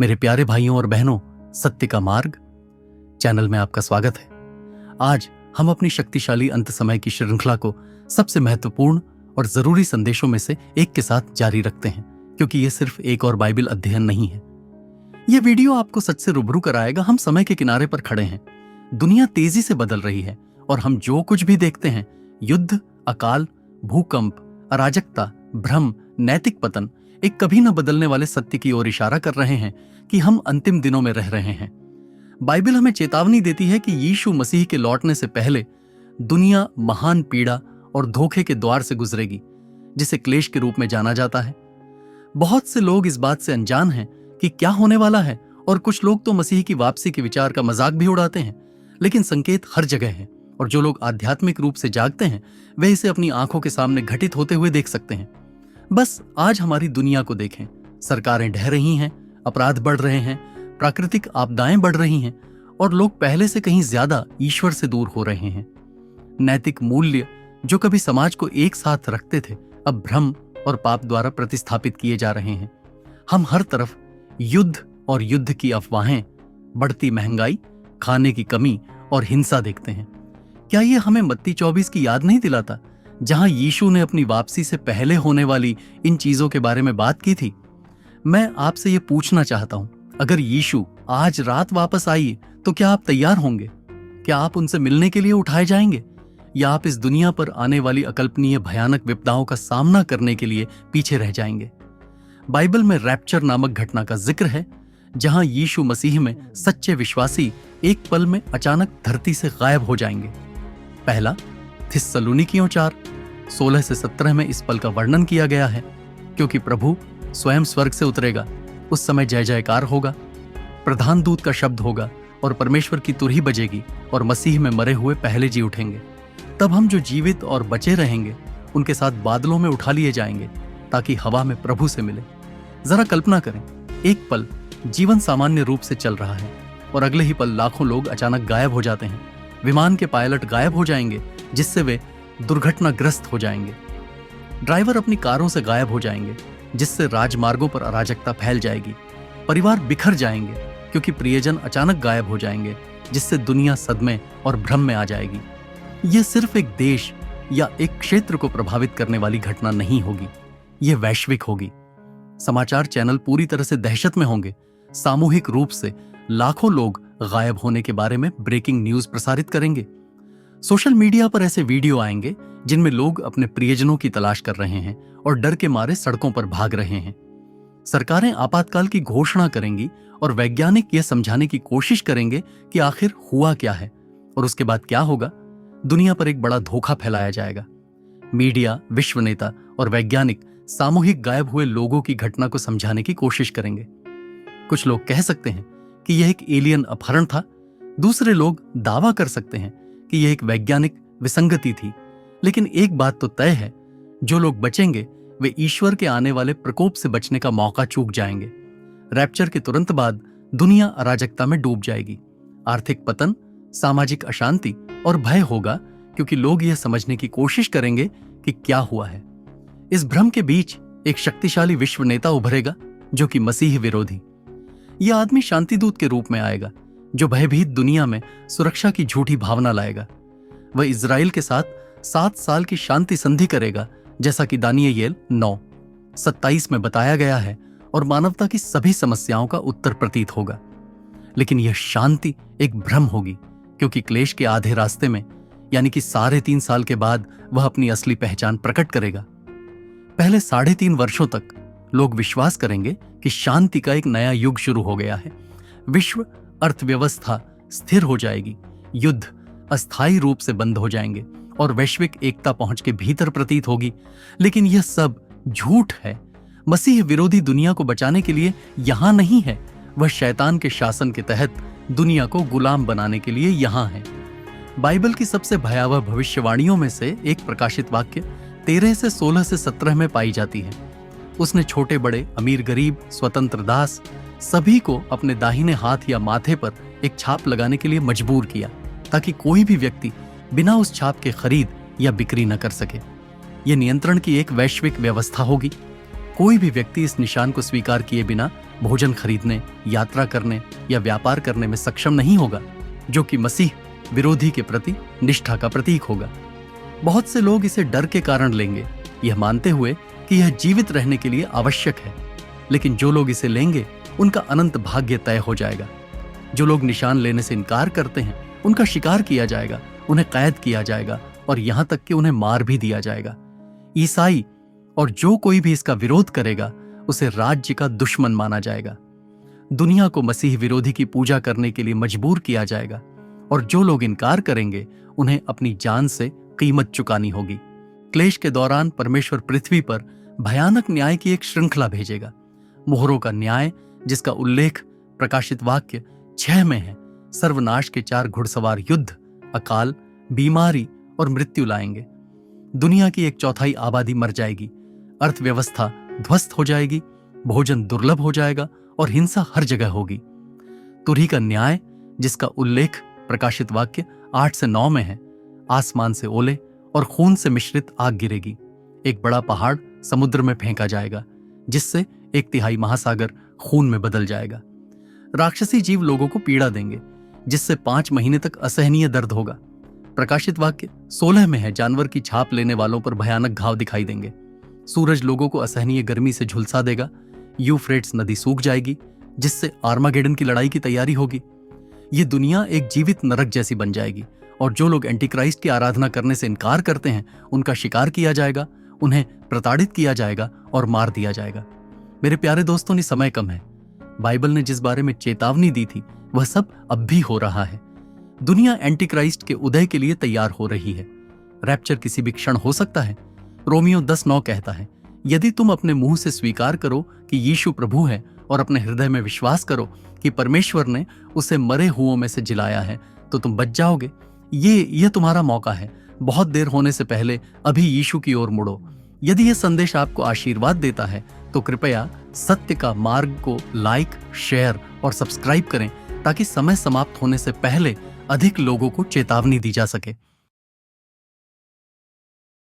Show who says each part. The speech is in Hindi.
Speaker 1: मेरे प्यारे भाइयों और बहनों, सत्य का मार्ग चैनल में आपका स्वागत है। आज हम अपनी शक्तिशाली अंत समय की श्रृंखला को सबसे महत्वपूर्ण और जरूरी संदेशों में से एक के साथ जारी रखते हैं, क्योंकि यह सिर्फ एक और बाइबल अध्ययन नहीं है। यह वीडियो आपको सच से रूबरू कराएगा। हम समय के किनारे पर खड़े हैं, दुनिया तेजी से बदल रही है और हम जो कुछ भी देखते हैं, युद्ध, अकाल, भूकंप, अराजकता, भ्रम, नैतिक पतन, एक कभी न बदलने वाले सत्य की ओर इशारा कर रहे हैं कि हम अंतिम दिनों में रह रहे हैं। बाइबल हमें चेतावनी देती है कि यीशु मसीह के लौटने से पहले दुनिया महान पीड़ा और धोखे के द्वार से गुजरेगी, जिसे क्लेश के रूप में जाना जाता है। बहुत से लोग इस बात से अनजान हैं कि क्या होने वाला है, और कुछ लोग तो मसीह की वापसी के विचार का मजाक भी उड़ाते हैं। लेकिन संकेत हर जगह है, और जो लोग आध्यात्मिक रूप से जागते हैं वे इसे अपनी आंखों के सामने घटित होते हुए देख सकते हैं। बस आज हमारी दुनिया को देखें। सरकारें ढह रही हैं, अपराध बढ़ रहे हैं, प्राकृतिक आपदाएं बढ़ रही हैं, और लोग पहले से कहीं ज्यादा ईश्वर से दूर हो रहे हैं। नैतिक मूल्य जो कभी समाज को एक साथ रखते थे, अब भ्रम और पाप द्वारा प्रतिस्थापित किए जा रहे हैं। हम हर तरफ युद्ध और युद्ध की अफवाहें, बढ़ती महंगाई, खाने की कमी और हिंसा देखते हैं। क्या यह हमें मत्ती 24 की याद नहीं दिलाता, जहां यीशु ने अपनी वापसी से पहले होने वाली इन चीजों के बारे में बात की थी? मैं आपसे यह पूछना चाहता हूं, अगर यीशु आज रात वापस आइए तो क्या आप तैयार होंगे? क्या आप उनसे मिलने के लिए उठाए जाएंगे, या आप इस दुनिया पर आने वाली अकल्पनीय भयानक विपदाओं का सामना करने के लिए पीछे रह जाएंगे? बाइबल में रैप्चर नामक घटना का जिक्र है, जहां यीशु मसीह में सच्चे विश्वासी एक पल में अचानक धरती से गायब हो जाएंगे। पहला थिस्सलुनीकियों 4:16 से 17 में इस पल का वर्णन किया गया है। क्योंकि प्रभु स्वयं स्वर्ग से उतरेगा, उस समय जय जयकार होगा, प्रधान दूत का शब्द होगा और परमेश्वर की तुरही बजेगी, और मसीह में मरे हुए पहले जी उठेंगे। तब हम जो जीवित और बचे रहेंगे उनके साथ बादलों में उठा लिए जाएंगे, ताकि हवा में प्रभु से मिले। जरा कल्पना करें, एक पल जीवन सामान्य रूप से चल रहा है और अगले ही पल लाखों लोग अचानक गायब हो जाते हैं। विमान के पायलट गायब हो जाएंगे, जिससे वे दुर्घटनाग्रस्त हो जाएंगे। ड्राइवर अपनी कारों से गायब हो जाएंगे, जिससे राजमार्गों पर अराजकता फैल जाएगी। परिवार बिखर जाएंगे, क्योंकि प्रियजन अचानक गायब हो जाएंगे, जिससे दुनिया सदमे और भ्रम में आ जाएगी। यह सिर्फ एक देश या एक क्षेत्र को प्रभावित करने वाली घटना नहीं होगी, यह वैश्विक होगी। समाचार चैनल पूरी तरह से दहशत में होंगे। सामूहिक रूप से लाखों लोग गायब होने के बारे में ब्रेकिंग न्यूज प्रसारित करेंगे। सोशल मीडिया पर ऐसे वीडियो आएंगे जिनमें लोग अपने प्रियजनों की तलाश कर रहे हैं और डर के मारे सड़कों पर भाग रहे हैं। सरकारें आपातकाल की घोषणा करेंगी और वैज्ञानिक यह समझाने की कोशिश करेंगे कि आखिर हुआ क्या है और उसके बाद क्या होगा। दुनिया पर एक बड़ा धोखा फैलाया जाएगा। मीडिया, विश्व नेता और वैज्ञानिक सामूहिक गायब हुए लोगों की घटना को समझाने की कोशिश करेंगे। कुछ लोग कह सकते हैं कि यह एक एलियन अपहरण था। दूसरे लोग दावा कर सकते हैं कि यह एक वैज्ञानिक विसंगति थी। लेकिन एक बात तो तय है, जो लोग बचेंगे वे ईश्वर के आने वाले प्रकोप से बचने का मौका चूक जाएंगे। रैप्चर के तुरंत बाद दुनिया अराजकता में डूब जाएगी। आर्थिक पतन, सामाजिक अशांति और भय होगा, क्योंकि लोग यह समझने की कोशिश करेंगे कि क्या हुआ है। इस भ्रम के बीच एक शक्तिशाली विश्व नेता उभरेगा, जो कि मसीह विरोधी। यह आदमी शांतिदूत के रूप में आएगा, जो भयभीत दुनिया में सुरक्षा की झूठी भावना लाएगा। वह इजराइल के साथ 7 साल की शांति संधि करेगा, जैसा कि दानियेल 9:27 में बताया गया है, और मानवता की सभी समस्याओं का उत्तर प्रतीत होगा। लेकिन यह शांति एक भ्रम होगी, क्योंकि क्लेश के आधे रास्ते में, यानी कि 3.5 साल के बाद, वह अपनी असली पहचान प्रकट करेगा। पहले 3.5 वर्षों तक लोग विश्वास करेंगे कि शांति का एक नया युग शुरू हो गया है। विश्व अर्थव्यवस्था स्थिर हो जाएगी, युद्ध अस्थायी रूप से बंद हो जाएंगे और वैश्विक एकता पहुंच के भीतर प्रतीत होगी। लेकिन यह सब झूठ है। मसीह विरोधी दुनिया को बचाने के लिए यहां नहीं है, वह शैतान के शासन के तहत दुनिया को गुलाम बनाने के लिए यहां है। बाइबल की सबसे भयावह भविष्यवाणियों में से एक प्रकाशित वाक्य 13 से 16 से 17 में पाई जाती है। उसने छोटे बड़े, अमीर गरीब, स्वतंत्र दास, सभी को अपने दाहिने हाथ या माथे पर एक छाप लगाने के लिए मजबूर किया, ताकि कोई भी व्यक्ति बिना उस छाप के खरीद या बिक्री न कर सके। यह नियंत्रण की एक वैश्विक व्यवस्था होगी। कोई भी व्यक्ति इस निशान को स्वीकार किए बिना भोजन खरीदने, यात्रा करने या व्यापार करने में सक्षम नहीं होगा, जो कि मसीह विरोधी के प्रति निष्ठा का प्रतीक होगा। बहुत से लोग इसे डर के कारण लेंगे, यह मानते हुए कि यह जीवित रहने के लिए आवश्यक है। लेकिन जो लोग इसे लेंगे उनका अनंत भाग्य तय हो जाएगा। जो लोग निशान लेने से इनकार करते हैं उनका शिकार किया जाएगा, उन्हें कैद किया जाएगा और यहां तक कि उन्हें मार भी दिया जाएगा। ईसाई और जो कोई भी इसका विरोध करेगा उसे राज्य का दुश्मन माना जाएगा। दुनिया को मसीह विरोधी की पूजा करने के लिए मजबूर किया जाएगा और जो लोग इनकार करेंगे उन्हें अपनी जान से कीमत चुकानी होगी। क्लेश के दौरान परमेश्वर पृथ्वी पर भयानक न्याय की एक श्रृंखला भेजेगा। मोहरों का न्याय, जिसका उल्लेख प्रकाशित वाक्य 6 में है, सर्वनाश के 4 घुड़सवार युद्ध, अकाल, बीमारी और मृत्यु लाएंगे। दुनिया की 1/4 आबादी मर जाएगी, अर्थव्यवस्था ध्वस्त हो जाएगी, भोजन दुर्लभ हो जाएगा और हिंसा हर जगह होगी। तुरही का न्याय, जिसका उल्लेख प्रकाशित वाक्य 8 से 9 में है, आसमान से ओले और खून से मिश्रित आग गिरेगी। एक बड़ा पहाड़ समुद्र में फेंका जाएगा, जिससे 1/3 महासागर खून में बदल जाएगा। राक्षसी जीव लोगों को पीड़ा देंगे, जिससे 5 महीने तक असहनीय दर्द होगा। प्रकाशित वाक्य 16 में है, जानवर की छाप लेने वालों पर भयानक घाव दिखाई देंगे। सूरज लोगों को असहनीय गर्मी से झुलसा देगा। यूफ्रेट्स नदी सूख जाएगी, जिससे आर्मागेडन की लड़ाई की तैयारी होगी। ये दुनिया एक जीवित नरक जैसी बन जाएगी और जो लोग एंटीक्राइस्ट की आराधना करने से इनकार करते हैं उनका शिकार किया जाएगा, उन्हें प्रताड़ित किया जाएगा और मार दिया जाएगा। मेरे प्यारे दोस्तों, समय कम है। बाइबल ने जिस बारे में चेतावनी दी थी वह सब अब भी हो रहा है। दुनिया एंटीक्राइस्ट के उदय के लिए तैयार हो रही है। रैप्चर किसी भी क्षण हो सकता है। रोमियो 10:9 कहता है, यदि तुम अपने मुंह से स्वीकार करो कि यीशु प्रभु है और अपने हृदय में विश्वास करो कि परमेश्वर ने उसे मरे हुओं में से जिलाया है, तो तुम बच जाओगे। ये तुम्हारा मौका है। बहुत देर होने से पहले अभी यीशु की ओर मुड़ो। यदि यह संदेश आपको आशीर्वाद देता है तो कृपया सत्य का मार्ग को लाइक, शेयर और सब्सक्राइब करें, ताकि समय समाप्त होने से पहले अधिक लोगों को चेतावनी दी जा सके।